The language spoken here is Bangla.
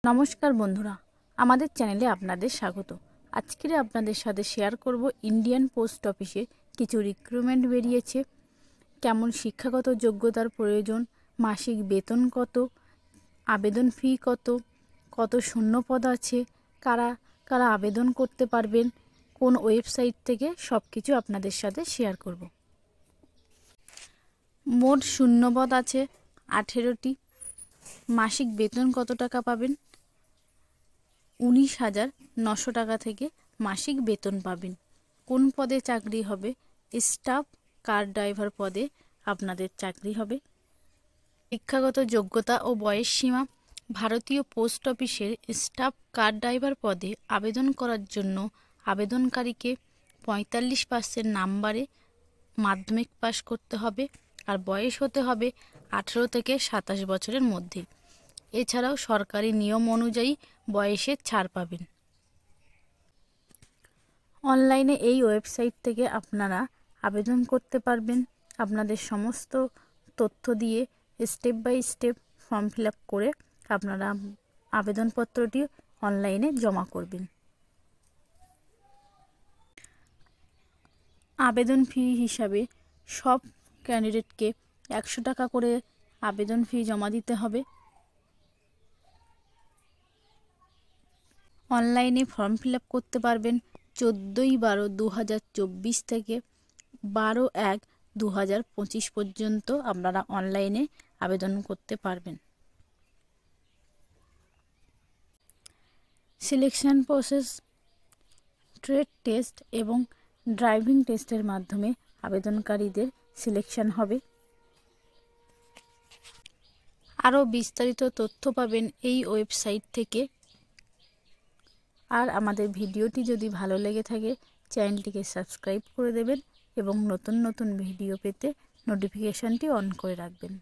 নমস্কার বন্ধুরা, আমাদের চ্যানেলে আপনাদের স্বাগত। আজকে আপনাদের সাথে শেয়ার করব ইন্ডিয়ান পোস্ট অফিসে কিছু রিক্রুটমেন্ট বেরিয়েছে, কেমন শিক্ষাগত যোগ্যতার প্রয়োজন, মাসিক বেতন কত, আবেদন ফি কত, কত শূন্যপদ আছে, কারা কারা আবেদন করতে পারবেন, কোন ওয়েবসাইট থেকে সব কিছু আপনাদের সাথে শেয়ার করব। মোট শূন্যপদ আছে 18টি। মাসিক বেতন কত টাকা পাবেন? 19,900 টাকা থেকে মাসিক বেতন পাবেন। কোন পদে চাকরি হবে? স্টাফ কার ড্রাইভার পদে আপনাদের চাকরি হবে। শিক্ষাগত যোগ্যতা ও বয়স সীমা। ভারতীয় পোস্ট অফিসের স্টাফ কার ড্রাইভার পদে আবেদন করার জন্য আবেদনকারীকে 45% নাম্বারে মাধ্যমিক পাশ করতে হবে আর বয়স হতে হবে 18 থেকে 27 বছরের মধ্যে। এছাড়াও সরকারি নিয়ম অনুযায়ী বয়সের ছাড় পাবেন। অনলাইনে এই ওয়েবসাইট থেকে আপনারা আবেদন করতে পারবেন। আপনাদের সমস্ত তথ্য দিয়ে step by step form fill up করে আপনারা আবেদনপত্রটি অনলাইনে জমা করবেন। আবেদন ফি হিসাবে সব ক্যান্ডিডেটকে 100 টাকা করে আবেদন ফি জমা দিতে হবে। অনলাইনে ফর্ম ফিল আপ করতে পারবেন 14/12/2024 থেকে 12/1/2025 পর্যন্ত আপনারা অনলাইনে আবেদন করতে পারবেন। সিলেকশন প্রসেস ট্রেড টেস্ট এবং ড্রাইভিং টেস্টের মাধ্যমে আবেদনকারীদের সিলেকশন হবে। আরও বিস্তারিত তথ্য পাবেন এই ওয়েবসাইট থেকে। আর আমাদের ভিডিওটি যদি ভালো লেগে থাকে চ্যানেলটিকে সাবস্ক্রাইব করে দেবেন এবং নতুন নতুন ভিডিও পেতে নোটিফিকেশানটি অন করে রাখবেন।